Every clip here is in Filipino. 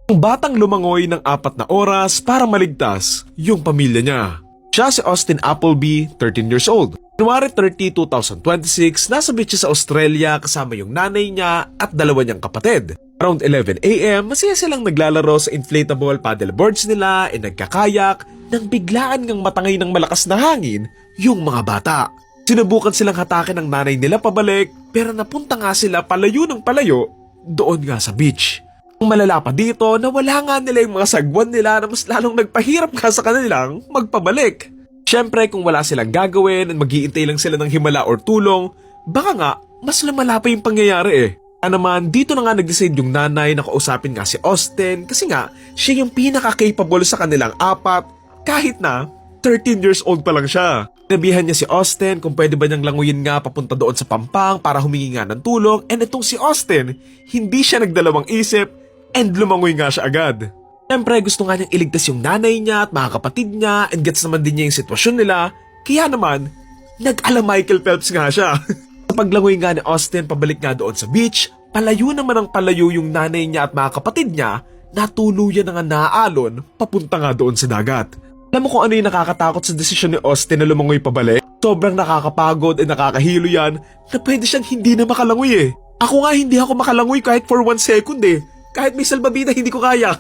Ang batang lumangoy ng 4 na oras para maligtas yung pamilya niya. Siya si Austin Appleby, 13 years old. January 30, 2026, nasa beach siya sa Australia kasama yung nanay niya at 2 niyang kapatid. Around 11 a.m., masaya silang naglalaro sa inflatable paddleboards nila e nagkakayak nang biglaan ngang matangay ng malakas na hangin yung mga bata. Sinubukan silang hatakin ng nanay nila pabalik pero napunta nga sila palayo ng palayo doon nga sa beach. Ang malala pa dito na wala nga nila yung mga sagwan nila na mas lalong nagpahirap nga sa kanilang magpabalik. Siyempre kung wala silang gagawin at mag-iintay lang sila ng himala or tulong, baka nga mas lumala pa yung pangyayari eh. Naman dito na nga nag-decide yung nanay na kausapin nga si Austin kasi nga siya yung pinaka-capable sa kanilang 4 kahit na 13 years old pa lang siya. Sinabihan niya si Austin kung pwede ba niyang languyin nga papunta doon sa Pampang para humingi nga ng tulong and itong si Austin hindi siya nagdalawang isip and lumangoy nga siya agad. Siyempre gusto nga niyang iligtas yung nanay niya at mga kapatid niya and gets naman din niya yung sitwasyon nila kaya naman nag-ala Michael Phelps nga siya. Sa paglangoy nga ni Austin pabalik nga doon sa beach, palayo naman ang palayo yung nanay niya at mga kapatid niya na tuluyan na nga naaalon papunta nga doon sa dagat. Alam mo kung ano yung nakakatakot sa desisyon ni Austin na lumangoy pabalik? Sobrang nakakapagod at nakakahilo yan na pwede siyang hindi na makalangoy eh. Ako nga hindi ako makalangoy kahit for 1 second eh. Kahit may salbabida hindi ko kaya.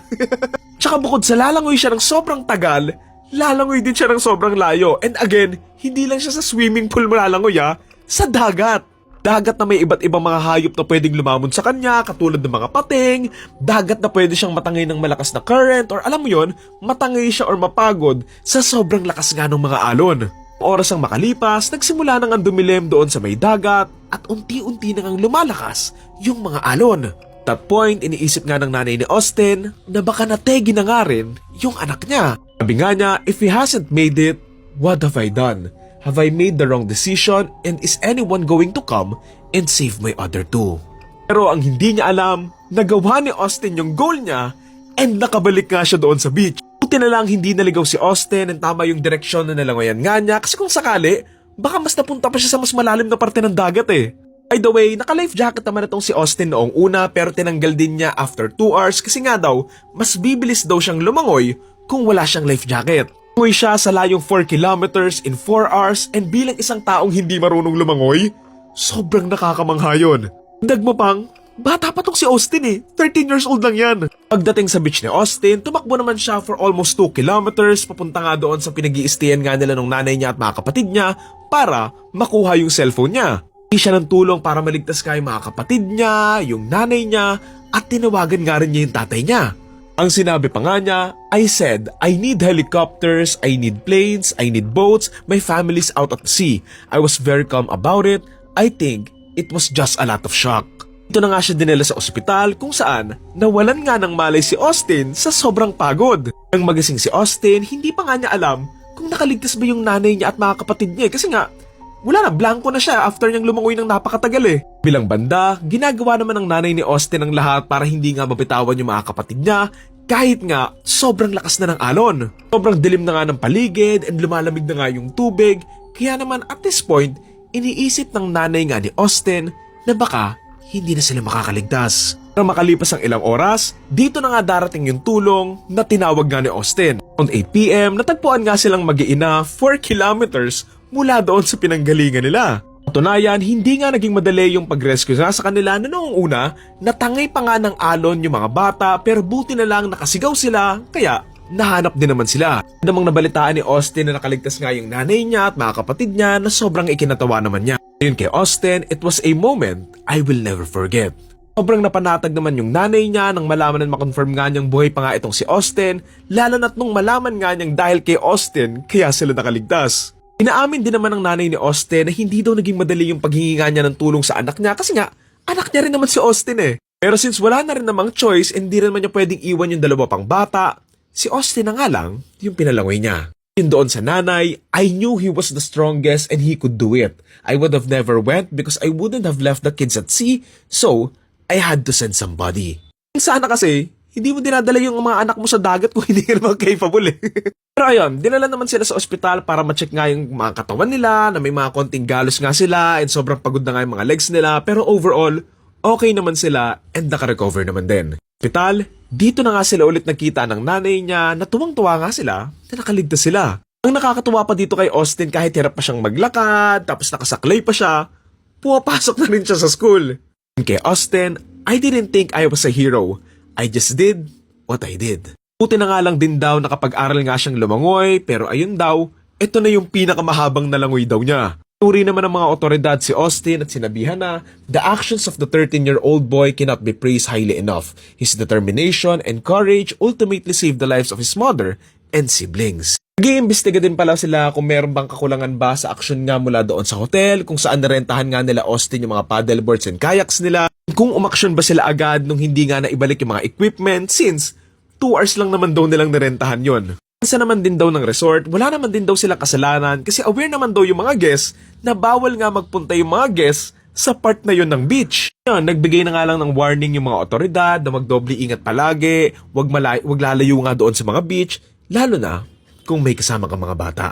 Tsaka bukod sa lalangoy siya ng sobrang tagal, lalangoy din siya ng sobrang layo. And again, hindi lang siya sa swimming pool malalangoy sa dagat. Dagat na may iba't ibang mga hayop na pwedeng lumamon sa kanya katulad ng mga pating, dagat na pwede siyang matangay ng malakas na current or alam mo yon, matangay siya or mapagod sa sobrang lakas nga ng mga alon. Oras ang makalipas, nagsimula nang ang dumilim doon sa may dagat at unti-unti nang lumalakas yung mga alon. That point, iniisip nga ng nanay ni Austin na baka nategi na nga rin yung anak niya. Sabi nga niya, if he hasn't made it, what have I done? Have I made the wrong decision and is anyone going to come and save my other 2? Pero ang hindi niya alam, nagawa ni Austin yung goal niya and nakabalik nga siya doon sa beach. Buti na lang hindi naligaw si Austin and tama yung direksyon na nalangoyan nga niya kasi kung sakali, baka mas napunta pa siya sa mas malalim na parte ng dagat eh. By the way, naka-life jacket naman itong si Austin noong una pero tinanggal din niya after 2 hours kasi nga daw, mas bibilis daw siyang lumangoy kung wala siyang life jacket. Lumangoy siya sa layong 4 kilometers in 4 hours and bilang isang taong hindi marunong lumangoy, sobrang nakakamangha yun. Dagmo pang, bata pa tong si Austin eh, 13 years old lang yan. Pagdating sa beach ni Austin, tumakbo naman siya for almost 2 kilometers papunta nga doon sa pinag-i-stayan nga nila ng nanay niya at mga kapatid niya para makuha yung cellphone niya. Hindi siya ng tulong para maligtas nga yung mga kapatid niya, yung nanay niya at tinawagan nga rin niya yung tatay niya. Ang sinabi pa nga niya, I said, I need helicopters, I need planes, I need boats, my family's out at sea. I was very calm about it. I think it was just a lot of shock. Ito na nga siya dinala sa ospital kung saan nawalan nga ng malay si Austin sa sobrang pagod. Nang magising si Austin, hindi pa nga niya alam kung nakaligtas ba yung nanay niya at mga kapatid niya kasi nga, wala na, blanco na siya after niyang lumangoy ng napakatagal eh. Bilang banda, ginagawa naman ng nanay ni Austin ang lahat para hindi nga mabitawan yung mga kapatid niya kahit nga sobrang lakas na ng alon. Sobrang dilim na nga ng paligid and lumalamig na nga yung tubig kaya naman at this point, iniisip ng nanay nga ni Austin na baka hindi na sila makakaligtas. Nang makalipas ang ilang oras, dito na nga darating yung tulong na tinawag nga ni Austin. Around 8 p.m., natagpuan nga silang mag-iina 4 kilometers mula doon sa pinanggalingan nila. Patunayan, hindi nga naging madali yung pag-rescue nga sa kanila na noong una, natangay pa nga ng alon yung mga bata pero buti na lang nakasigaw sila kaya nahanap din naman sila. Namang nabalitaan ni Austin na nakaligtas nga yung nanay niya at mga kapatid niya na sobrang ikinatawa naman niya. Yun kay Austin, it was a moment I will never forget. Sobrang napanatag naman yung nanay niya nang malaman na makonfirm nga niyang buhay pa nga itong si Austin, lalo na't nung malaman nga niyang dahil kay Austin kaya sila nakaligtas. Inaamin din naman ng nanay ni Austin na hindi daw naging madali yung paghihinga niya ng tulong sa anak niya kasi nga, anak niya rin naman si Austin eh. Pero since wala na rin namang choice, hindi rin naman niya pwedeng iwan yung 2 pang bata, si Austin na nga lang yung pinalangoy niya. Yun doon sa nanay, I knew he was the strongest and he could do it. I would have never went because I wouldn't have left the kids at sea, so I had to send somebody. Sana kasi, hindi mo dinadala yung mga anak mo sa dagat kung hindi ka naman capable eh. Pero ayun, dinala naman sila sa ospital para ma-check nga yung mga katawan nila, na may mga konting galos nga sila and sobrang pagod na nga yung mga legs nila. Pero overall, okay naman sila and naka-recover naman din. Ospital, Dito na nga sila ulit nagkita ng nanay niya na tuwang-tuwa nga sila na nakaligtas sila. Ang nakakatuwa pa dito kay Austin kahit hirap pa siyang maglakad tapos nakasaklay pa siya, pumapasok na rin siya sa school. And kay Austin, I didn't think I was a hero. I just did what I did. Buti na nga lang din daw na kapag-aral nga siyang lumangoy pero ayun daw, ito na yung pinakamahabang nalangoy daw niya. Turi naman ng mga otoridad si Austin at sinabihan na the actions of the 13-year-old boy cannot be praised highly enough. His determination and courage ultimately saved the lives of his mother and siblings. Nag-iimbestiga din pala sila kung meron bang kakulangan ba sa aksyon nga mula doon sa hotel, kung saan narentahan nga nila Austin yung mga paddleboards and kayaks nila, kung umaksyon ba sila agad nung hindi nga naibalik yung mga equipment since 2 hours lang naman daw nilang narentahan yon. Sa naman din daw ng resort, wala naman din daw silang kasalanan kasi aware naman daw yung mga guests na bawal nga magpunta yung mga guests sa part na yon ng beach. Yan, nagbigay na nga lang ng warning yung mga otoridad na magdoble ingat palagi, wag lalayo nga doon sa mga beach, lalo na kung may kasama kang mga bata.